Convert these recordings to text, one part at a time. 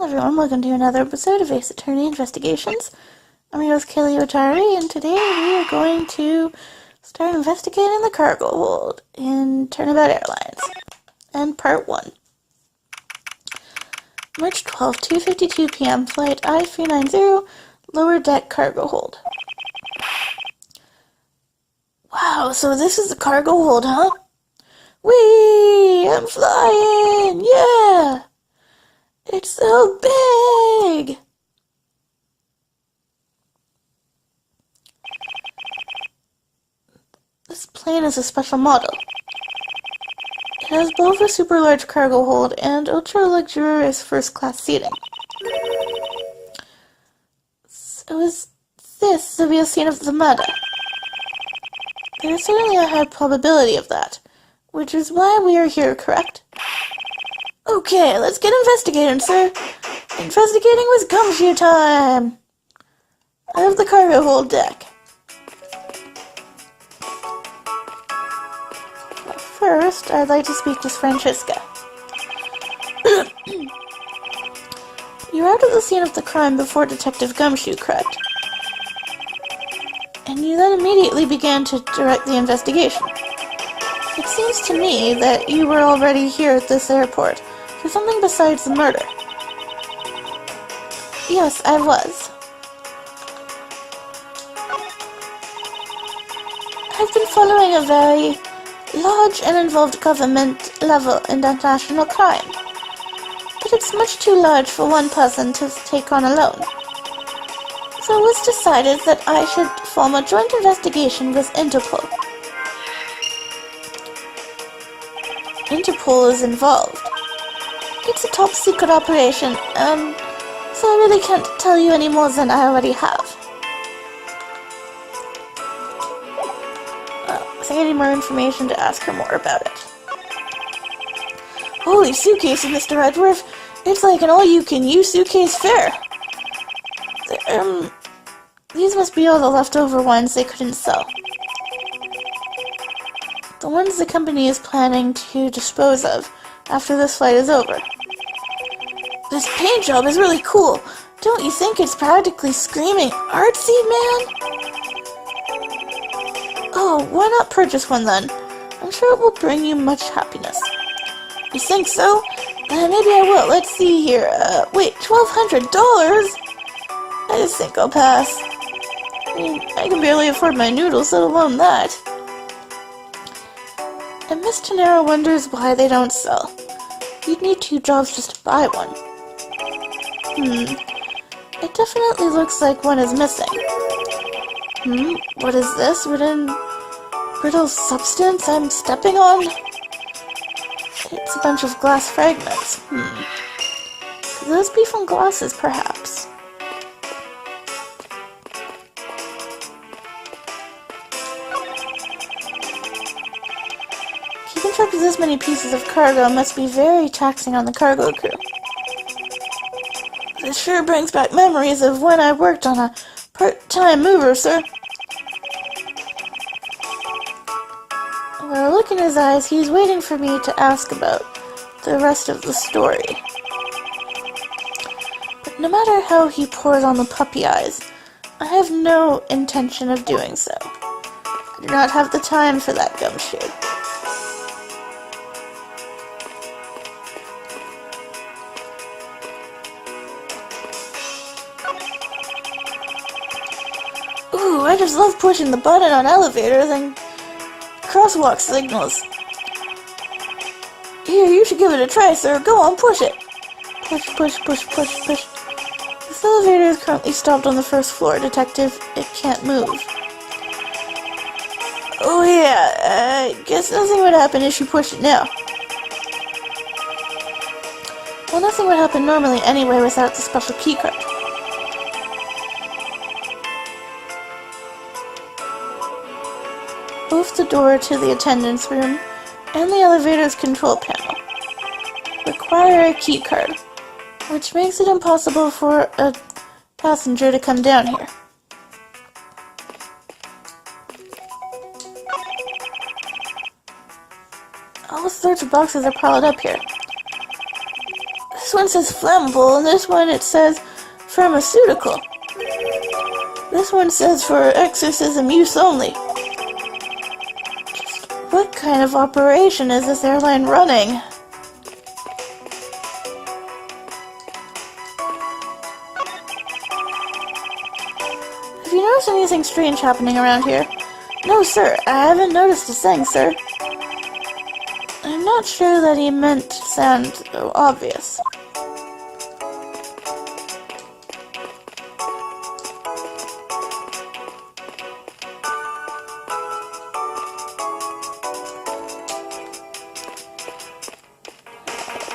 Everyone, welcome to another episode of Ace Attorney Investigations. I'm your host, Kelly Otari, and today we are going to start investigating the cargo hold in Turnabout Airlines, and Part 1. March 12, 2:52 p.m., Flight I-390, Lower Deck Cargo Hold. Wow, so this is the cargo hold, huh? Whee! I'm flying! Yeah! It's so big! This plane is a special model. It has both a super large cargo hold and ultra luxurious first class seating. So is this the real scene of the murder? There is certainly a high probability of that, which is why we are here, correct? Okay, let's get investigating, sir. Investigating with gumshoe time! Out of the cargo hold deck. First, I'd like to speak to Francesca. You're out of the scene of the crime before Detective Gumshoe, correct? And you then immediately began to direct the investigation. It seems to me that you were already here at this airport for something besides the murder. Yes, I was. I've been following a very large and involved government-level international crime, but it's much too large for one person to take on alone. So it was decided that I should form a joint investigation with Interpol. Interpol is involved. It's a top-secret operation, so I really can't tell you any more than I already have. If I need more information to ask her more about it. Holy suitcases, Mr. Edgeworth! It's like an all-you-can-use suitcase fair! These must be all the leftover ones they couldn't sell. The ones the company is planning to dispose of after this flight is over. This paint job is really cool. Don't you think it's practically screaming artsy, man? Oh, why not purchase one then? I'm sure it will bring you much happiness. You think so? Maybe I will. Let's see here. Wait, $1,200? I just think I'll pass. I mean, I can barely afford my noodles, let alone that. And Miss Tenero wonders why they don't sell. You'd need 2 jobs just to buy one. It definitely looks like one is missing. What is this? Brittle substance I'm stepping on? It's a bunch of glass fragments. Could those be from glasses, perhaps? Keeping track of this many pieces of cargo must be very taxing on the cargo crew. This sure brings back memories of when I worked on a part-time mover, sir. With a look in his eyes, he's waiting for me to ask about the rest of the story. But no matter how he pours on the puppy eyes, I have no intention of doing so. I do not have the time for that gumshoe. Ooh, I just love pushing the button on elevators and crosswalk signals. Here, you should give it a try, sir. Go on, push it. Push, push, push, push, push. This elevator is currently stopped on the first floor, Detective. It can't move. Oh yeah, I guess nothing would happen if you push it now. Well, nothing would happen normally anyway without the special keycard. Both the door to the attendance room and the elevator's control panel require a keycard, which makes it impossible for a passenger to come down here. All sorts of boxes are piled up here. This This one says flammable, and this one it says pharmaceutical. This one says for exorcism use only. Just what kind of operation is this airline running? Have you noticed anything strange happening around here? No, sir, I haven't noticed a thing, sir. I'm not sure that he meant to sound so obvious.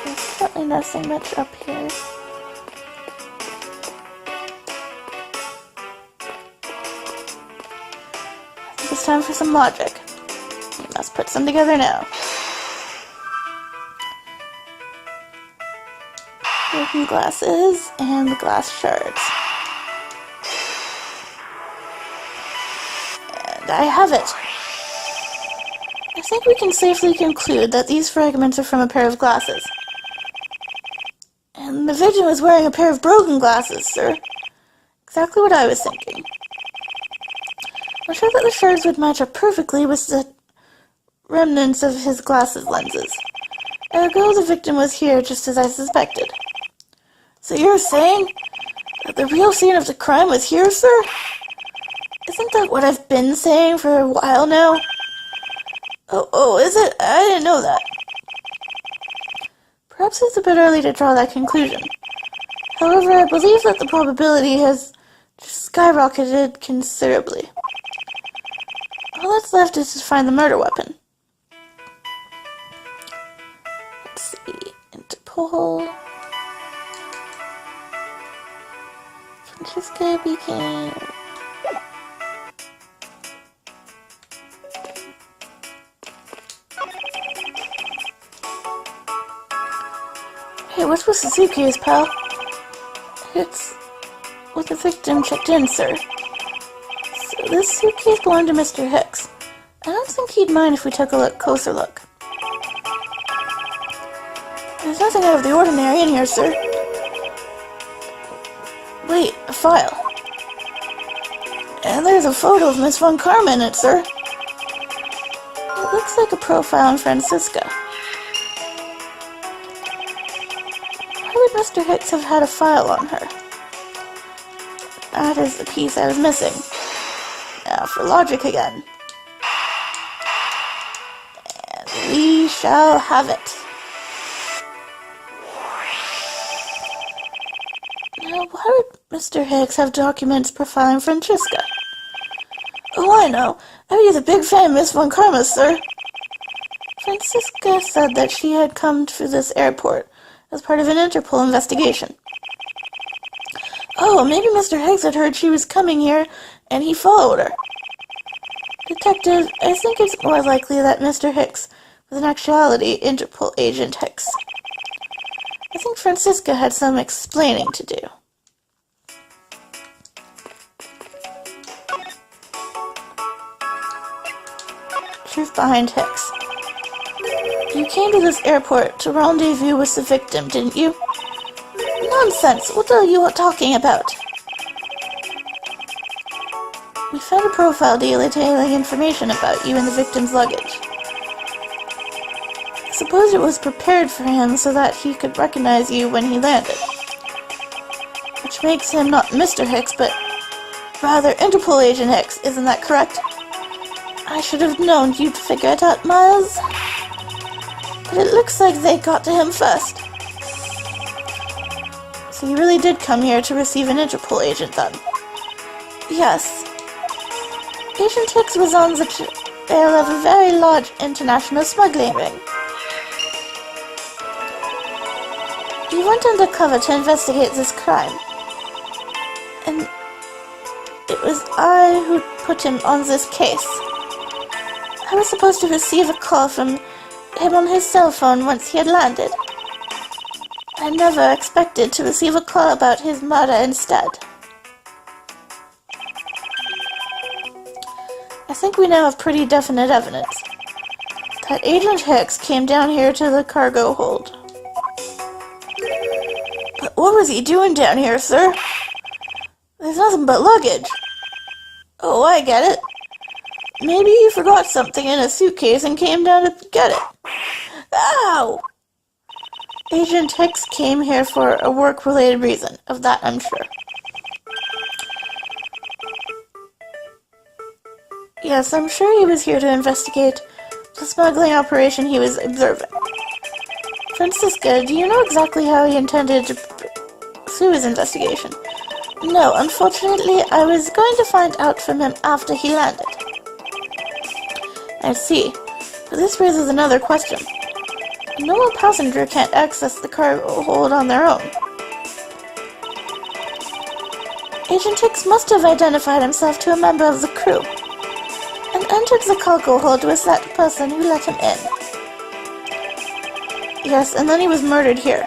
There's certainly nothing much up here. I think it's time for some logic. We must put some together now. Broken glasses and the glass shards. And I have it. I think we can safely conclude that these fragments are from a pair of glasses. And the victim was wearing a pair of broken glasses, sir. Exactly what I was thinking. I'm sure that the shards would match up perfectly with the remnants of his glasses lenses. Ergo, the victim was here just as I suspected. So you're saying that the real scene of the crime was here, sir? Isn't that what I've been saying for a while now? Oh, is it? I didn't know that. Perhaps it's a bit early to draw that conclusion. However, I believe that the probability has just skyrocketed considerably. All that's left is to find the murder weapon. Let's see. Interpol. Francesca became... Hey, what's with the suitcase, pal? It's with the victim checked in, sir. So this suitcase belonged to Mr. Hicks. I don't think he'd mind if we took a closer look. There's nothing out of the ordinary in here, sir. Wait, a file. And there's a photo of Miss Von Karma in it, sir. It looks like a profile on Francisca. Why would Mr. Hicks have had a file on her? That is the piece I was missing. Now for logic again. And we shall have it. Now, why would Mr. Hicks have documents profiling Francesca? Oh, I know. Abby's a big fan of Miss Von Karma, sir. Francisca said that she had come to this airport as part of an Interpol investigation. Oh, maybe Mr. Hicks had heard she was coming here, and he followed her. Detective, I think it's more likely that Mr. Hicks was in actuality Interpol agent Hicks. I think Francisca had some explaining to do. Truth behind Hicks. You came to this airport to rendezvous with the victim, didn't you? Nonsense! What are you talking about? We found a profile detailing information about you in the victim's luggage. I suppose it was prepared for him so that he could recognize you when he landed. Which makes him not Mr. Hicks, but rather Interpol agent Hicks, isn't that correct? I should have known you'd figure it out, Miles. But it looks like they got to him first. So you really did come here to receive an Interpol agent, then? Yes. Agent Hicks was on the trail of a very large international smuggling ring. He went undercover to investigate this crime. And it was I who put him on this case. I was supposed to receive a call from him on his cell phone once he had landed. I never expected to receive a call about his murder instead. I think we now have pretty definite evidence that Agent Hicks came down here to the cargo hold. But what was he doing down here, sir? There's nothing but luggage. Oh, I get it. Maybe he forgot something in a suitcase and came down to get it. Ow! Agent Hicks came here for a work-related reason. Of that, I'm sure. Yes, I'm sure he was here to investigate the smuggling operation he was observing. Francisca, do you know exactly how he intended to pursue his investigation? No, unfortunately, I was going to find out from him after he landed. I see. But this raises another question. A normal passenger can't access the cargo hold on their own. Agent Hicks must have identified himself to a member of the crew and entered the cargo hold with that person who let him in. Yes, and then he was murdered here.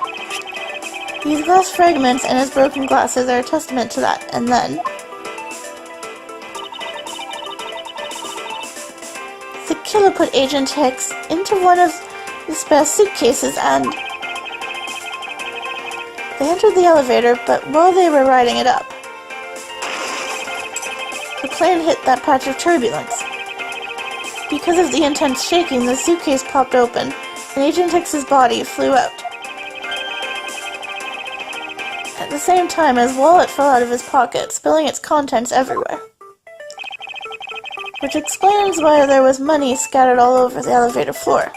These glass fragments and his broken glasses are a testament to that, and then the killer put Agent Hicks into one of the spare suitcases and they entered the elevator, but while they were riding it up, the plane hit that patch of turbulence. Because of the intense shaking, the suitcase popped open, and Agent Hicks's body flew out. At the same time, his wallet fell out of his pocket, spilling its contents everywhere. Which explains why there was money scattered all over the elevator floor.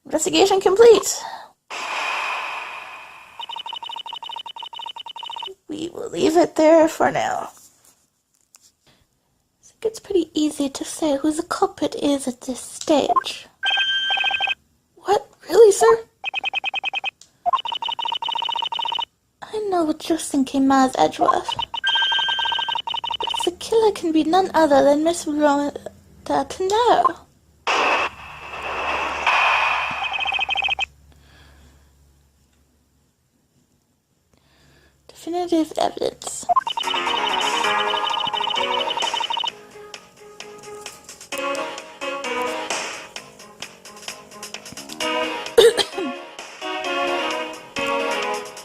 Investigation complete. We will leave it there for now. I think it's pretty easy to say who the culprit is at this stage. What? Really, sir? I know what you're thinking, Miles Edgeworth. But the killer can be none other than Miss Rhoda Turnabout. Definitive evidence.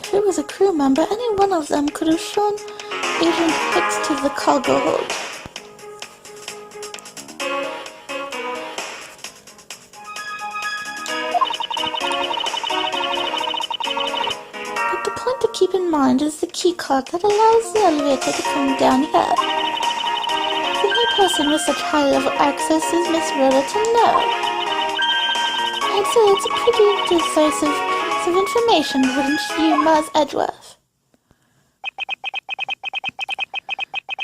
If it was a crew member, any one of them could have shown Agent Hicks to the cargo hold. But the point to keep in mind is the key card that allows the elevator to come down here. The only person with such high-level access is Miss Rhoda Turnabout. I'd say it's a pretty decisive piece of information, wouldn't you, Miles Edgeworth?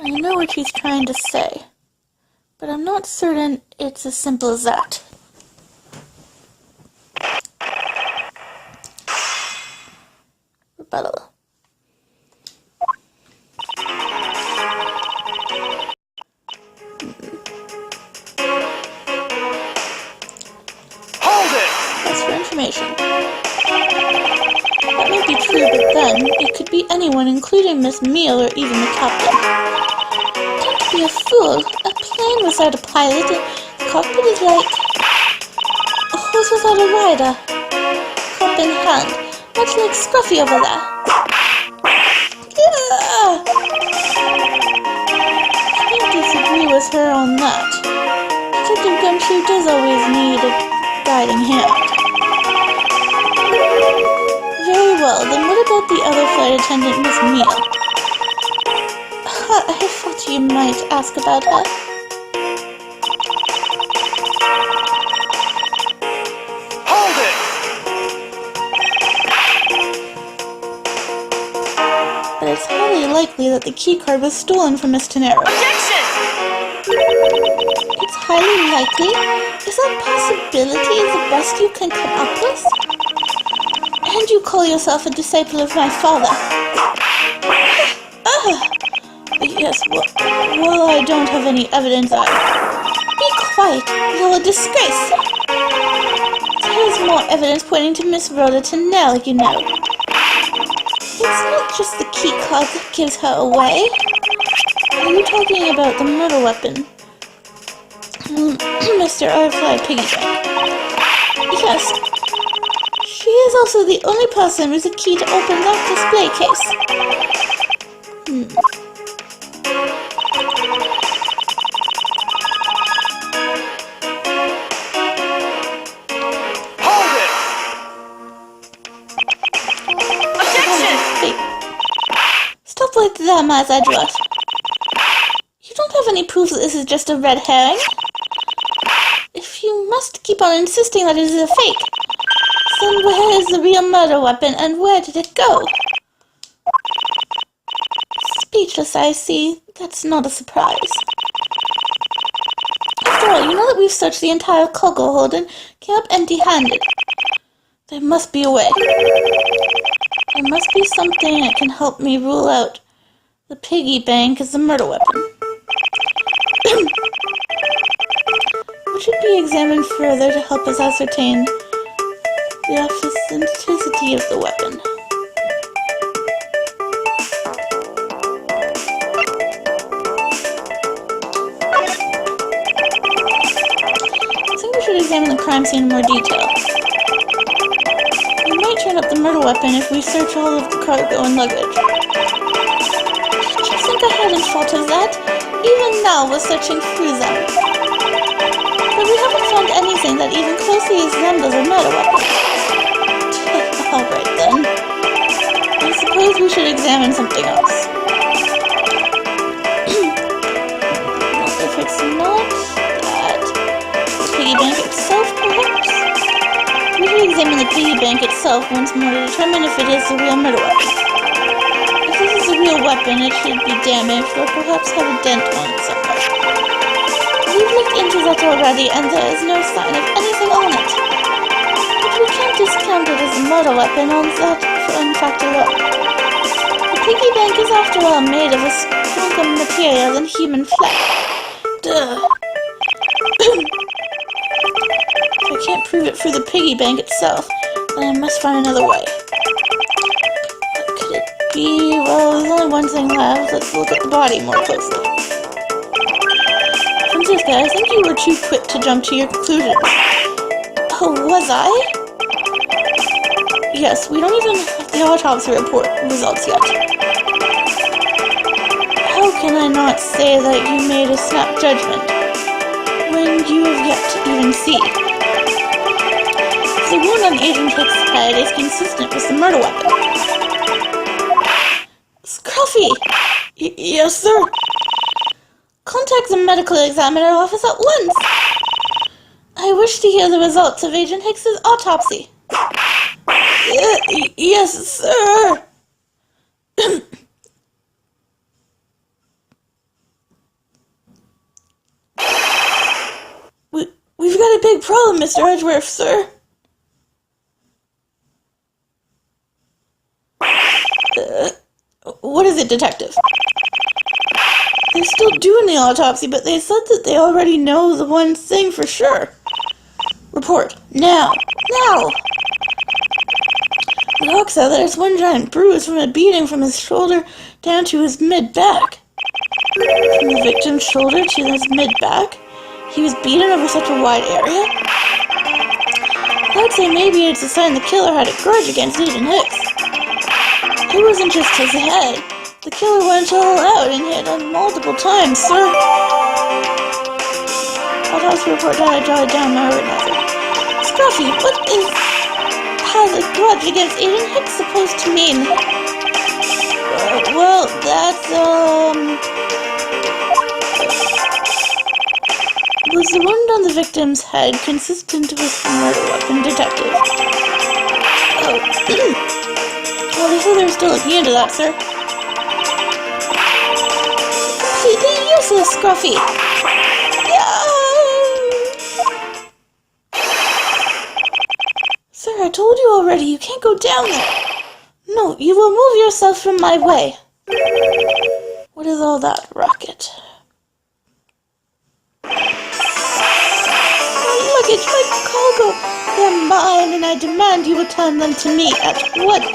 I know what he's trying to say, but I'm not certain it's as simple as that. Rebuttal. That's for information. That might be true, but then it could be anyone, including Miss Meal or even the captain. Don't be a fool. A plane without a pilot, and the cockpit is like a horse without a rider. Cup in hand, much like Scruffy over there. Yeah. I can't disagree with her on that. Detective Gumshoe does always need a guiding hand. Very well, then what about the other flight attendant, Miss Meal? I thought you might ask about her. Hold it! But it's highly likely that the keycard was stolen from Miss Turnabout. Objection! It's highly likely? Is that possibility the best you can come up with? And you call yourself a disciple of my father? Yes, well, I don't have any evidence. Be quiet, you're a disgrace. There's more evidence pointing to Miss Rhoda Turnabout, you know. It's not just the key card that gives her away. Are you talking about the murder weapon? Mr. Earthfly Piggyback. Yes. She is also the only person with a key to open that display case. Hold it! Objection! Wait. Stop right there, Miles Edgeworth. You don't have any proof that this is just a red herring. If you must keep on insisting that it is a fake, then where is the real murder weapon and where did it go? Speechless, I see. That's not a surprise. After all, you know that we've searched the entire cargo hold and came up empty-handed. There must be a way. There must be something that can help me rule out the piggy bank as the murder weapon. Which should be examined further to help us ascertain the authenticity of the weapon. I think we should examine the crime scene in more detail. We might turn up the murder weapon if we search all of the cargo and luggage. Did you think I hadn't thought of that? Even now we're searching through them. But we haven't found anything that even closely resembles a murder weapon. Alright then. I suppose we should examine something else. If it's not that, the piggy bank itself, perhaps? We should examine the piggy bank itself once more to determine if it is the real murder weapon. If this is a real weapon, it should be damaged or perhaps have a dent on it somewhere. We've looked into that already and there is no sign of anything on it. But we can't discount it as a murder weapon on that fact alone. The piggy bank is after all made of a stronger material than human flesh. Duh. If I can't prove it through the piggy bank itself, then I must find another way. What could it be? Well, there's only one thing left. Let's look at the body more closely. Francisca, I think you were too quick to jump to your conclusions. Oh, was I? Yes, we don't even have the autopsy report results yet. How can I not say that you made a snap judgment when you have yet to even see? The wound on Agent Hick's head is consistent with the murder weapon. Scruffy! Yes, sir? Contact the medical examiner office at once. I wish to hear the results of Agent Hicks's autopsy. Yes, sir. We've got a big problem, Mr. Edgeworth, sir. What is it, Detective? They're still doing the autopsy, but they said that they already know the one thing for sure. Report. Now. Now! The doc said that it's one giant bruise from a beating from his shoulder down to his mid-back. From the victim's shoulder to his mid-back? He was beaten over such a wide area? I'd say maybe it's a sign the killer had a grudge against Agent Hicks. It wasn't just his head. The killer went all out and hit him multiple times, sir. Autopsy report that I jotted down my organizer. Scruffy, what is has a grudge against Agent Hicks supposed to mean? Well, that's, was the wound on the victim's head consistent with the murder weapon, Detective? Oh, well, they said they're still looking into that, sir. Completely useless, Scruffy! Sir, I told you already, you can't go down there. No, you will move yourself from my way. What is all that racket? My luggage, my cargo, they're mine, and I demand you return them to me at once.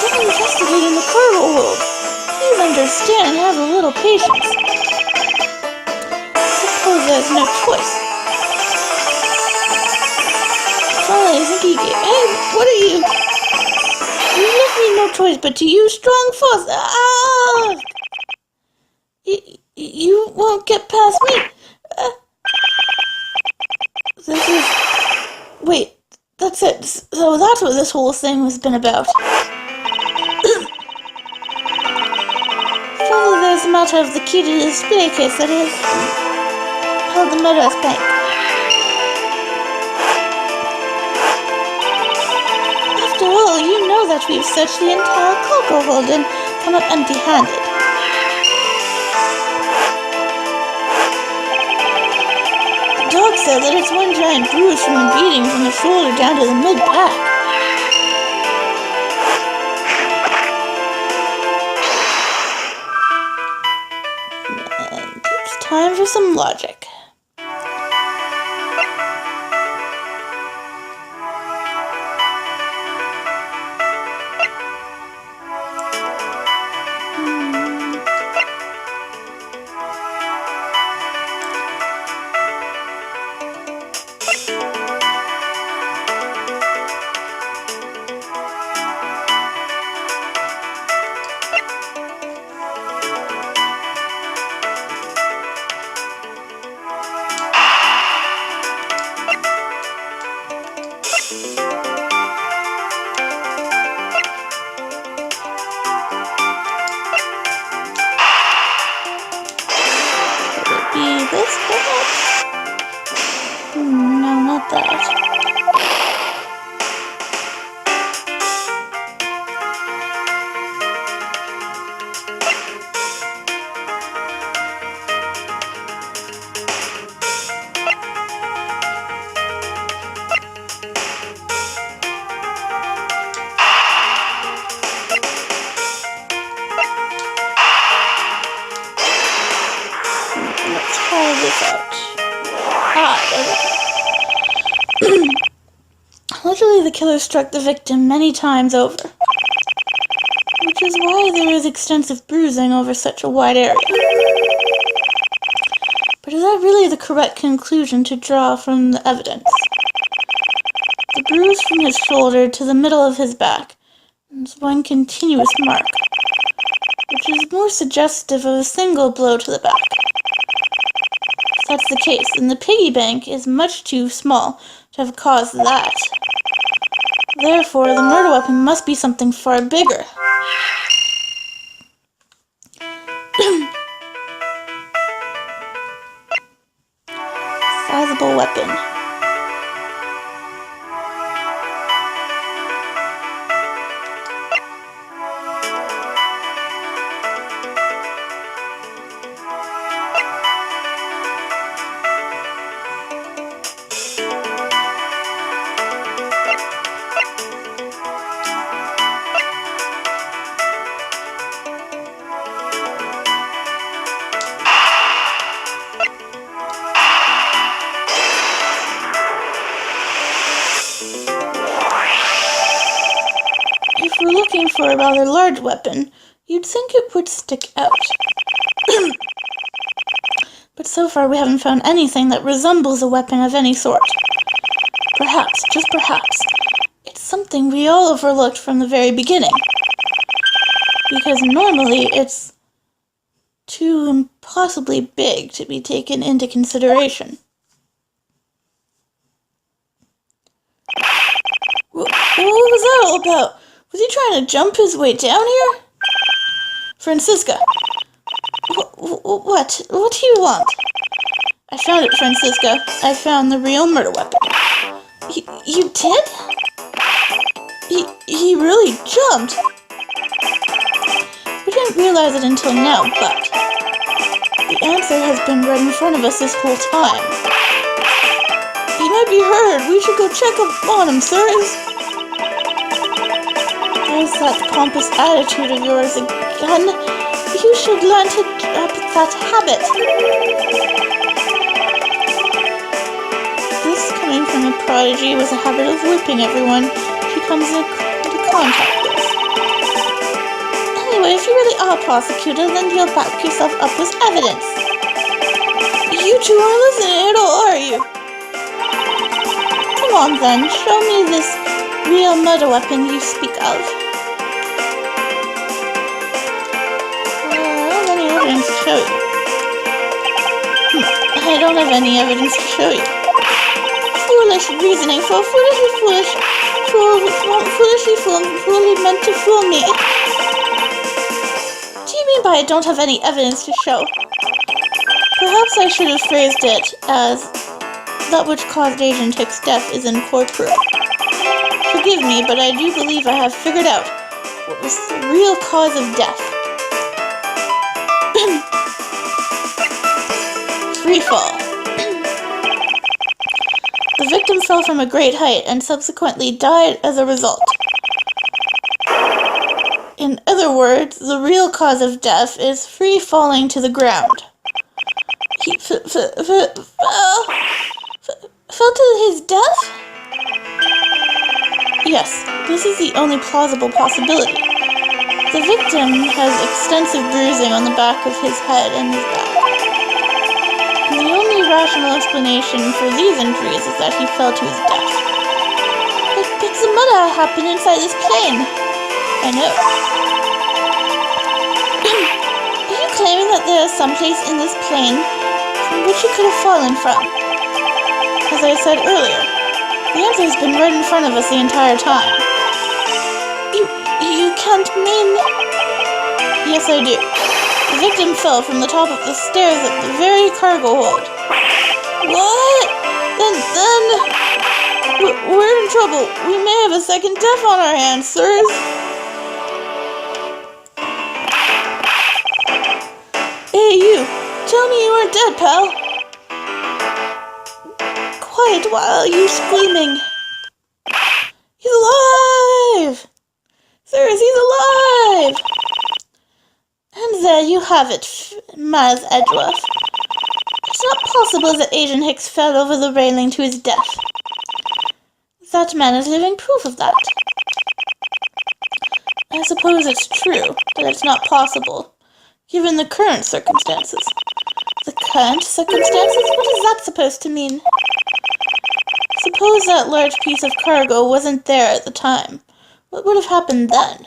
Still investigating the cargo hold. Please understand and have a little patience. Suppose there's no choice. Try Melanie and Kiki. Hey, what are you? You left me no choice but to use strong force. Ah! You won't get past me. This is... Wait, that's it. So that's what this whole thing has been about. Finally, there's a matter of the key to the display case that has held the Meadows Bank. After all, you know that we've searched the entire cargo hold and come up empty-handed. The dog said that it's one giant bruise from a beating from the shoulder down to the mid-back. And it's time for some logic. This perhaps? No, not that. Let's try this out. There we go. Literally, the killer struck the victim many times over, which is why there is extensive bruising over such a wide area. But is that really the correct conclusion to draw from the evidence? The bruise from his shoulder to the middle of his back is one continuous mark, which is more suggestive of a single blow to the back. If that's the case, then the piggy bank is much too small to have caused that. Therefore, the murder weapon must be something far bigger. Sizable weapon. If we're looking for a rather large weapon, you'd think it would stick out. But so far we haven't found anything that resembles a weapon of any sort. Perhaps, just perhaps, it's something we all overlooked from the very beginning. Because normally it's too impossibly big to be taken into consideration. What was that all about? Was he trying to jump his way down here? Francisca. What? What do you want? I found it, Francisca. I found the real murder weapon. You did? He really jumped. We didn't realize it until now, but the answer has been right in front of us this whole time. He might be hurt. We should go check up on him, sirs. There's that pompous attitude of yours again. You should learn to drop that habit. This, coming from a prodigy with a habit of whipping everyone she comes into contact with. Anyway, if you really are a prosecutor, then you'll back yourself up with evidence. You two aren't listening at all, are you? Come on then, show me this real murder weapon you speak of. I don't have any evidence to show you. I don't have any evidence to show you. Foolish reasoning for foolishly meant to fool me. What do you mean by I don't have any evidence to show? Perhaps I should have phrased it as that which caused Agent Hick's death is incorporeal. Forgive me, but I do believe I have figured out what was the real cause of death. Free fall. The victim fell from a great height and subsequently died as a result. In other words, the real cause of death is free falling to the ground. He fell to his death? Yes, this is the only plausible possibility. The victim has extensive bruising on the back of his head and his back. And the only rational explanation for these injuries is that he fell to his death. But the murder happened inside this plane. I know. Are you claiming that there is some place in this plane from which you could have fallen from? As I said earlier, the answer has been right in front of us the entire time. You can't mean... Yes, I do. The victim fell from the top of the stairs at the very cargo hold. What? Then... We're in trouble. We may have a second death on our hands, sirs. Hey, you. Tell me you aren't dead, pal. Quiet while you screaming. He's alive! Sirs, he's alive! And there you have it, Miles Edgeworth. It's not possible that Agent Hicks fell over the railing to his death. That man is living proof of that. I suppose it's true, but it's not possible, given the current circumstances. The current circumstances? What is that supposed to mean? Suppose that large piece of cargo wasn't there at the time. What would have happened then?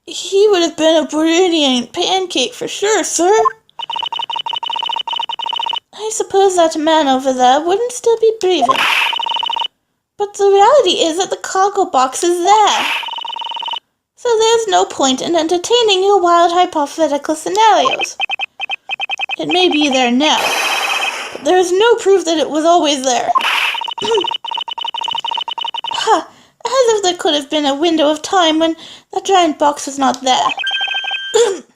He would have been a brilliant pancake for sure, sir. I suppose that man over there wouldn't still be breathing. But the reality is that the cargo box is there. So there's no point in entertaining your wild hypothetical scenarios. It may be there now, but there is no proof that it was always there. Ha! As if there could have been a window of time when that giant box was not there.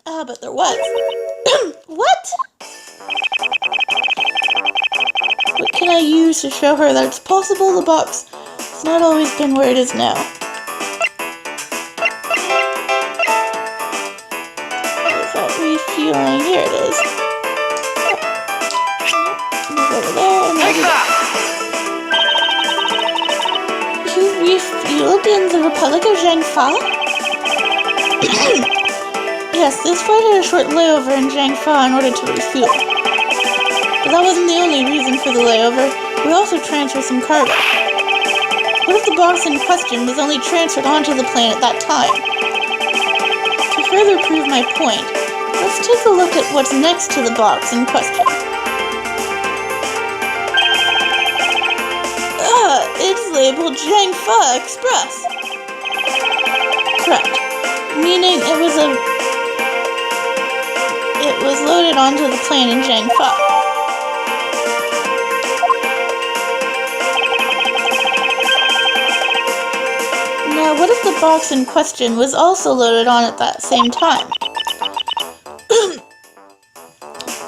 But there was. What? What can I use to show her that it's possible the box has not always been where it is now? Is that refueling? Here it is. Move over there and maybe that. You refueled in the Republic of Zhangfa? Yes, this flight had a short layover in Zhangfa in order to refuel. But that wasn't the only reason for the layover. We also transferred some cargo. What if the box in question was only transferred onto the plane at that time? To further prove my point, let's take a look at what's next to the box in question. It's labeled Zhangfa Express. Correct. Meaning it was loaded onto the plane in Zhangfa. Now, what if the box in question was also loaded on at that same time?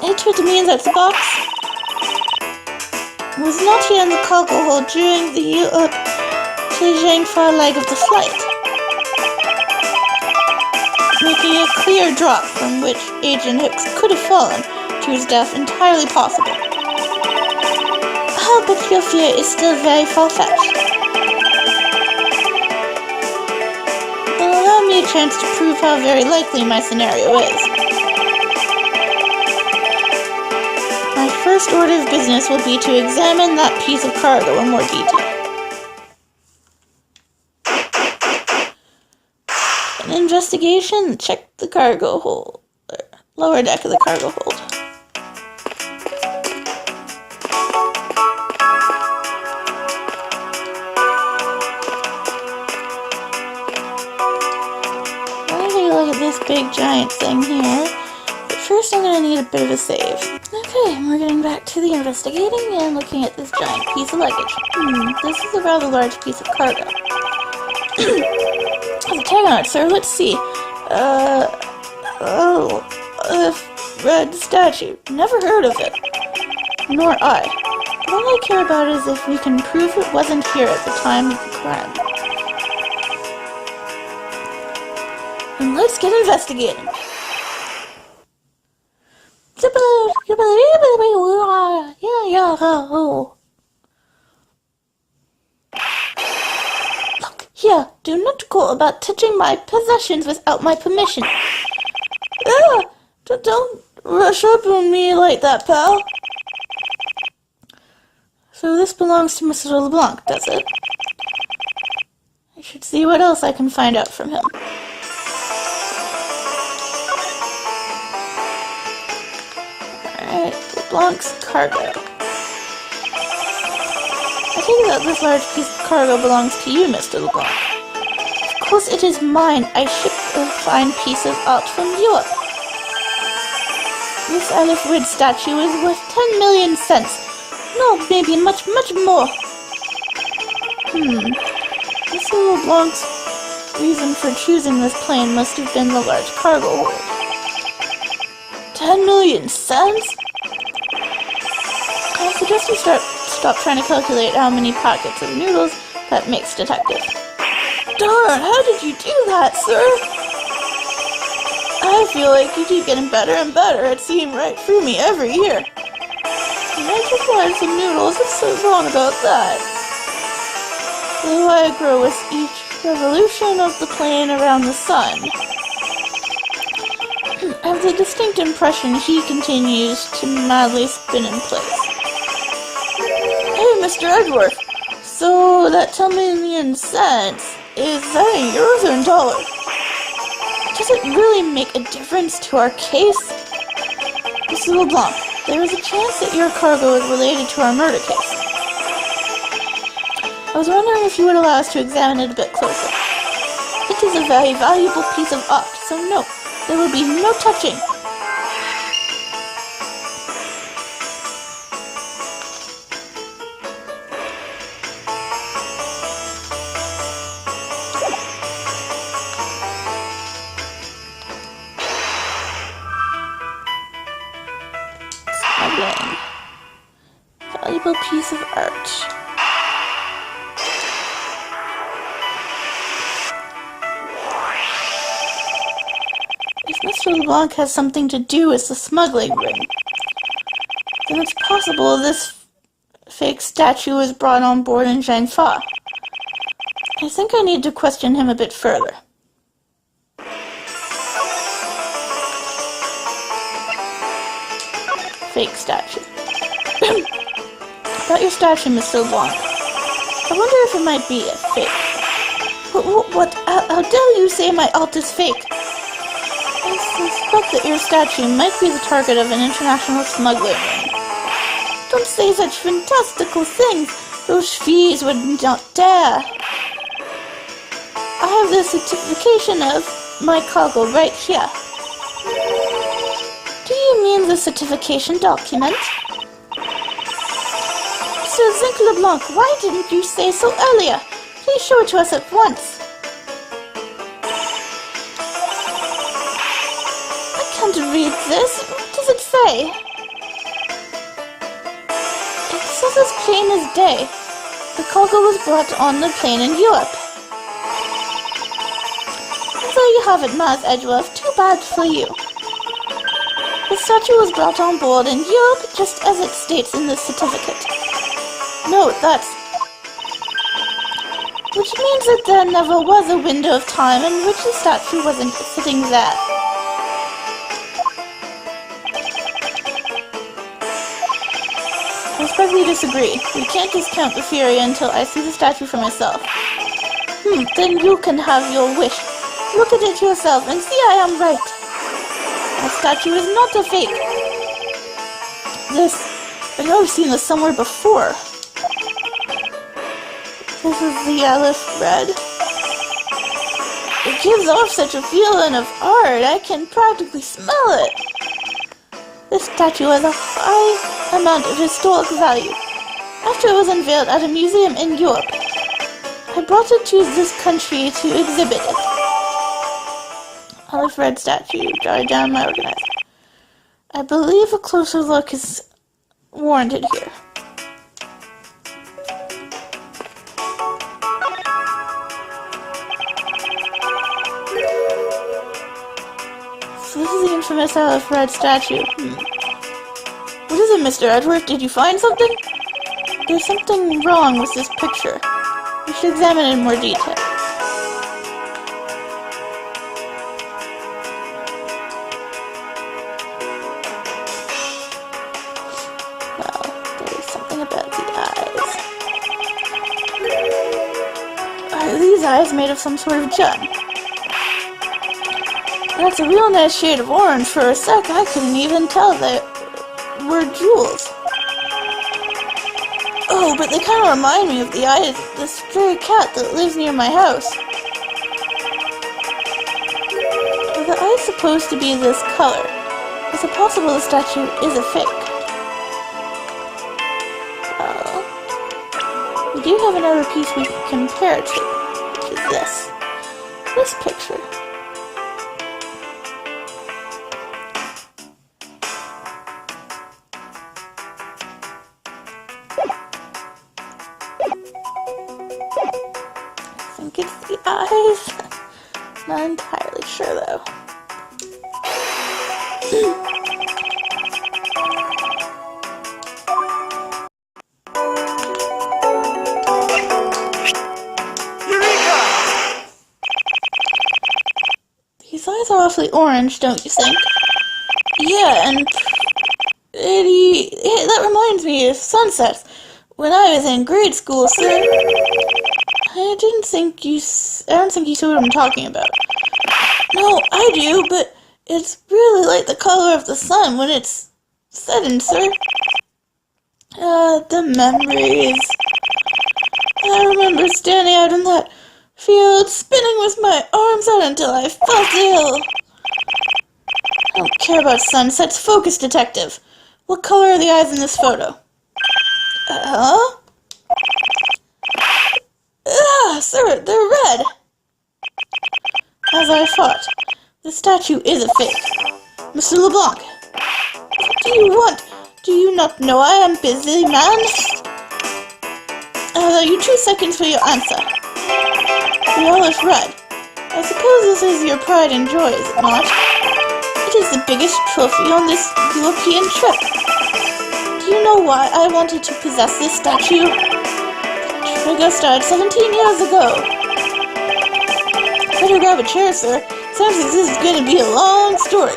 It would mean that the box was not here in the cargo hold during the Europe to Zhangfa leg of the flight, making a clear drop from which Agent Hicks could have fallen to his death entirely possible. But your fear is still very far-fetched. Well, allow me a chance to prove how very likely my scenario is. My first order of business will be to examine that piece of cargo in more detail. An investigation? Check the cargo hold. Lower deck of the cargo hold. I'm gonna take a look at this big giant thing here. But first I'm gonna need a bit of a save. Okay, we're getting back to the investigating and looking at this giant piece of luggage. This is a rather large piece of cargo. Hang on, sir, let's see. Red statue. Never heard of it. Nor I. But all I care about is if we can prove it wasn't here at the time of the crime. And let's get investigating. Look, here, do not go about touching my possessions without my permission. Don't rush up on me like that, pal. So this belongs to Mr. LeBlanc, does it? I should see what else I can find out from him. Alright, LeBlanc's cargo. I take it that this large piece of cargo belongs to you, Mr. LeBlanc. Of course it is mine. I shipped a fine piece of art from Europe. This Aleph Rid statue is worth 10 million cents. No, maybe much, much more. Mr. LeBlanc's reason for choosing this plane must have been the large cargo hold. 10 million cents? I suggest you stop trying to calculate how many packets of noodles that makes, detective. Darn, how did you do that, sir? I feel like you keep getting better and better at seeing right through me every year. And I just wanted some noodles, what's so wrong about that? Though I grow with each revolution of the plane around the sun. I have the distinct impression he continues to madly spin in place. Hey, Mr. Edgeworth, so that 10 million cents, is that in euros or in dollars? Does it really make a difference to our case? Mr. LeBlanc, there is a chance that your cargo is related to our murder case. I was wondering if you would allow us to examine it a bit closer. It is a very valuable piece of art, so no, there will be no touching. Valuable piece of art. If Mr. LeBlanc has something to do with the smuggling ring, then it's possible this fake statue was brought on board in Zhangfa. I think I need to question him a bit further. Fake statue. About your statue, Mr. LeBlanc. I wonder if it might be a fake. What? How dare you say my art is fake? I suspect that your statue might be the target of an international smuggling ring. Don't say such fantastical things. Those fees would not dare. I have the certification of my cargo right here. Do you mean the certification document? Sir Zinc LeBlanc, why didn't you say so earlier? Please show it to us at once. I can't read this. What does it say? It says as plain as day. The cargo was brought on the plane in Europe. And there you have it, Miles Edgeworth. Too bad for you. The statue was brought on board in Europe, just as it states in the certificate. No, which means that there never was a window of time in which the statue wasn't sitting there. respectfully disagree. We can't discount the fury until I see the statue for myself. Then you can have your wish. Look at it yourself and see I am right. That statue is not a fake. I know I've seen this somewhere before. This is the Alice Red. It gives off such a feeling of art, I can practically smell it. This statue has a high amount of historic value. After it was unveiled at a museum in Europe, I brought it to this country to exhibit it. Olive Red statue, jotted down my organizer. I believe a closer look is warranted here. So this is the infamous Olive Red statue. What is it, Mr. Edgeworth? Did you find something? There's something wrong with this picture. We should examine it in more detail. Well, there's something about the eyes. Are these eyes made of some sort of gem? That's a real nice shade of orange. For a sec, I couldn't even tell they were jewels. Oh, but they kind of remind me of the eyes of the stray cat that lives near my house. Are the eyes supposed to be this color? Is it possible the statue is a fake? Well, we do have another piece we can compare to, which is this picture. I think it's the eyes. Not entirely sure though. Eureka! These eyes are awfully orange, don't you think? Yeah, and that reminds me of sunsets. When I was in grade school, sir. I don't think you see what I'm talking about. No, I do, but it's really like the color of the sun when it's setting, sir. The memories. I remember standing out in that field, spinning with my arms out until I felt ill. I don't care about sunsets. Focus, detective. What color are the eyes in this photo? Sir, they're red. As I thought, the statue is a fake. Mr. LeBlanc, what do you want? Do you not know I am busy, man? I'll allow you 2 seconds for your answer. The olive red. I suppose this is your pride and joy, is it not? It is the biggest trophy on this European trip. Do you know why I wanted to possess this statue? Trigger started 17 years ago. Better grab a chair, sir. Sounds like this is going to be a long story.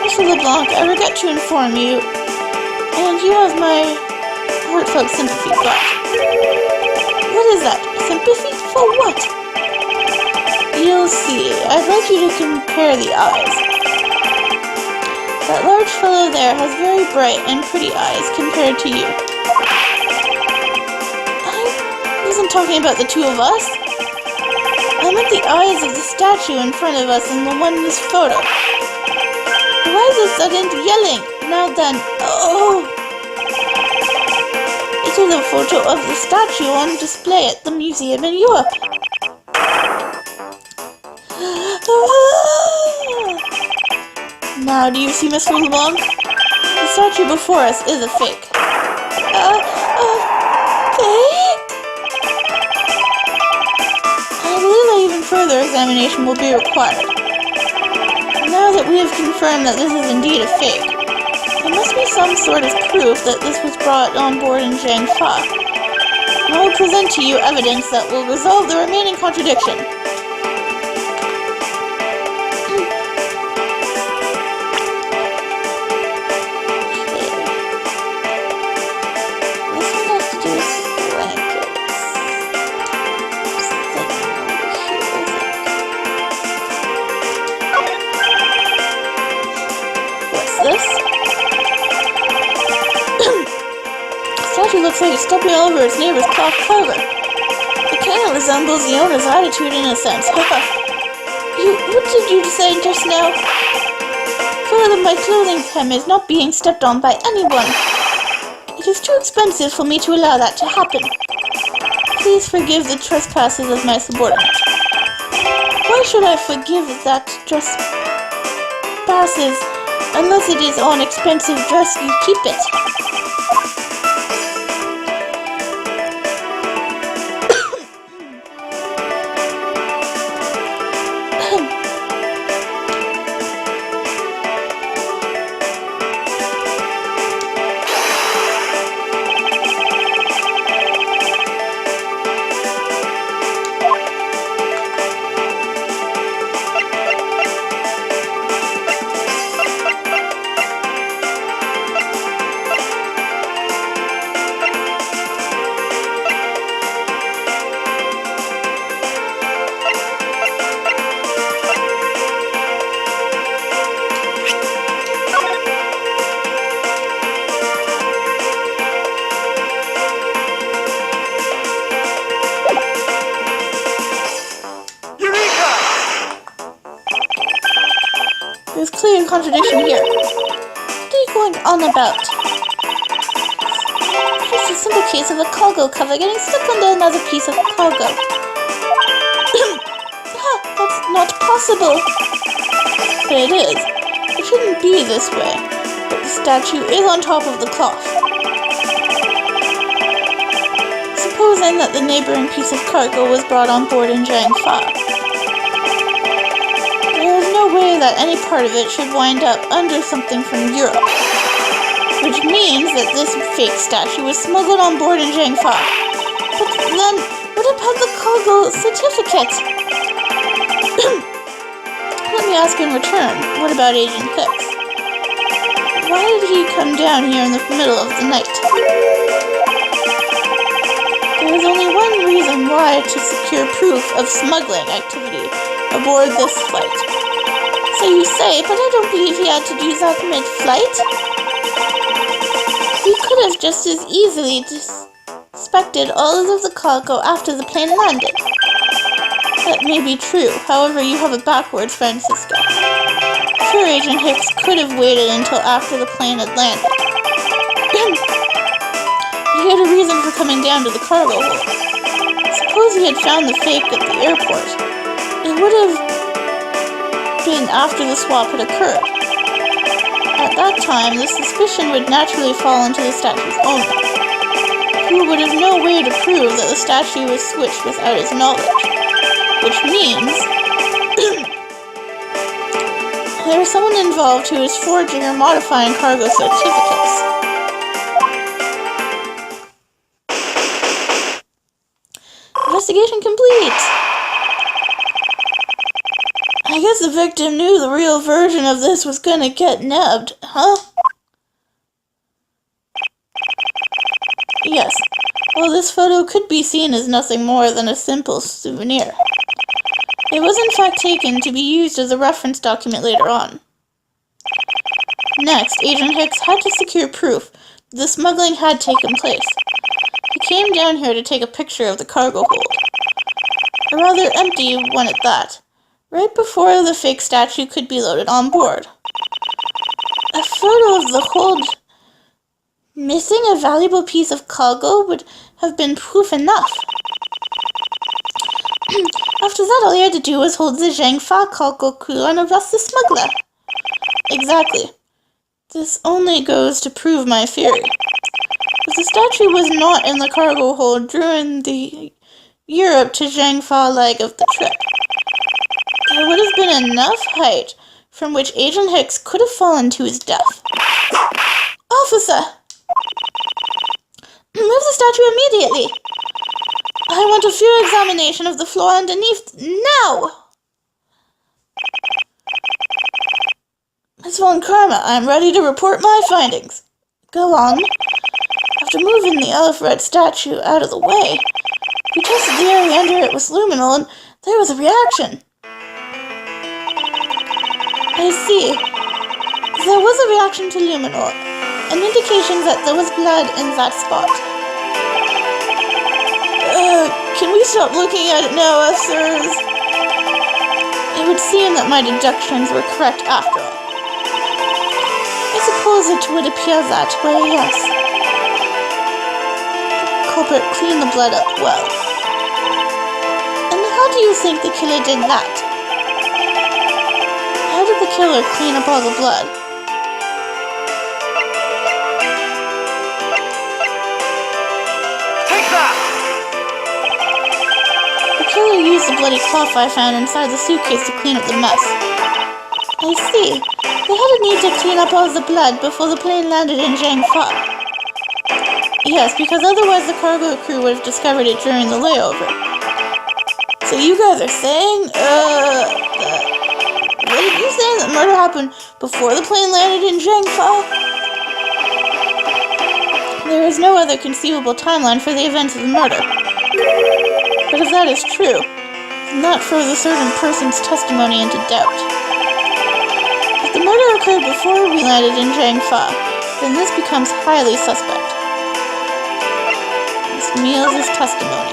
Mr. LeBlanc, I regret to inform you, and you have my heartfelt sympathy, but... What is that? Sympathy? For what? You'll see. I'd like you to compare the eyes. That large fellow there has very bright and pretty eyes compared to you. I wasn't talking about the two of us. I meant the eyes of the statue in front of us and the one in this photo. Why is this sudden yelling? Now then, oh! It is a photo of the statue on display at the museum in Europe. Now, do you see, Mr. LeBlanc? The statue before us is a fake. Fake? I believe that even further examination will be required. Now that we have confirmed that this is indeed a fake, there must be some sort of proof that this was brought on board in Jiangfa. I will present to you evidence that will resolve the remaining contradiction. fight stepping over its neighbor's cloth cover. It kind of resembles the owner's attitude in a sense. What did you say just now? Further, my clothing hem is not being stepped on by anyone. It is too expensive for me to allow that to happen. Please forgive the trespasses of my subordinate. Why should I forgive that trespasses unless it is on expensive dress you keep it? There's clear contradiction here. What are you going on about? It's just a simple case of a cargo cover getting stuck under another piece of cargo. That's not possible. But it is. It shouldn't be this way. But the statue is on top of the cloth. Supposing that the neighboring piece of cargo was brought on board in Jiangfa. There is no way that any part of it should wind up under something from Europe. Which means that this fake statue was smuggled on board in Jiangfa. But then, what about the cargo certificate? Let me ask in return, what about Agent Hicks? Why did he come down here in the middle of the night? There is only one reason why: to secure proof of smuggling activity aboard this flight. So you say, but I don't believe he had to do that mid-flight. He could have just as easily inspected all of the cargo after the plane landed. That may be true, however you have it backwards, Francisco. Sure, Agent Hicks could have waited until after the plane had landed. He had a reason for coming down to the cargo hold. Suppose he had found the fake at the airport. It would have been after the swap had occurred. At that time, the suspicion would naturally fall into the statue's owner, who would have no way to prove that the statue was switched without his knowledge. Which means there is someone involved who is forging or modifying cargo certificates. Investigation complete! I guess the victim knew the real version of this was gonna get nabbed, huh? Yes. Well, this photo could be seen as nothing more than a simple souvenir. It was in fact taken to be used as a reference document later on. Next, Agent Hicks had to secure proof that the smuggling had taken place. He came down here to take a picture of the cargo hold. A rather empty one at that, right before the fake statue could be loaded on board. A photo of the hold missing a valuable piece of cargo would have been proof enough. After that, all he had to do was hold the Jiangfa cargo crew and arrest the smuggler. Exactly. This only goes to prove my theory. If the statue was not in the cargo hold during the Europe to Jiangfa leg of the trip, there would have been enough height from which Agent Hicks could have fallen to his death. Officer! Move the statue immediately! I want a full examination of the floor underneath now! Miss Von Karma, I am ready to report my findings. Go on. After moving the elephant statue out of the way, we tested the area under it with luminol and there was a reaction. I see. There was a reaction to luminol, an indication that there was blood in that spot. Can we stop looking at it now, officers? It would seem that my deductions were correct after all. I suppose it would appear that way, yes. The culprit cleaned the blood up well. And how do you think the killer did that? How did the killer clean up all the blood? Take that! The killer used the bloody cloth I found inside the suitcase to clean up the mess. I see. They had a need to clean up all the blood before the plane landed in Jiangfa. Yes, because otherwise the cargo crew would have discovered it during the layover. So you guys are saying, what did you say? That murder happened before the plane landed in Jiangfa? There is no other conceivable timeline for the events of the murder. But if that is true, then that throws a certain person's testimony into doubt. If the murder occurred before we landed in Jiangfa, then this becomes highly suspect. Miss Mills' testimony.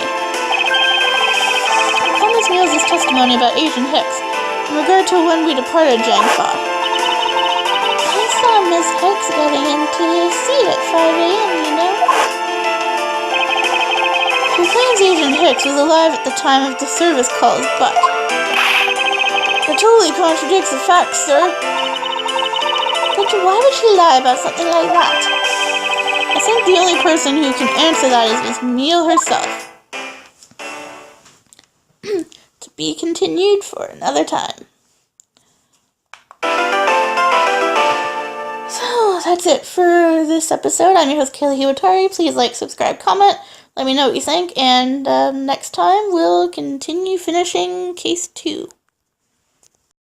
Recall Miss Mills' testimony about Agent Hicks in regard to when we departed Jiangfa. I saw Miss Hicks getting into his seat at 5 a.m., you know. She claims Agent Hicks was alive at the time of the service calls, but that totally contradicts the facts, sir. But why would she lie about something like that? I think the only person who can answer that is Miss Meal herself. To be continued for another time. So that's it for this episode. I'm your host, Kaylee Hiwatari. Please like, subscribe, comment. Let me know what you think. And next time we'll continue finishing case 2.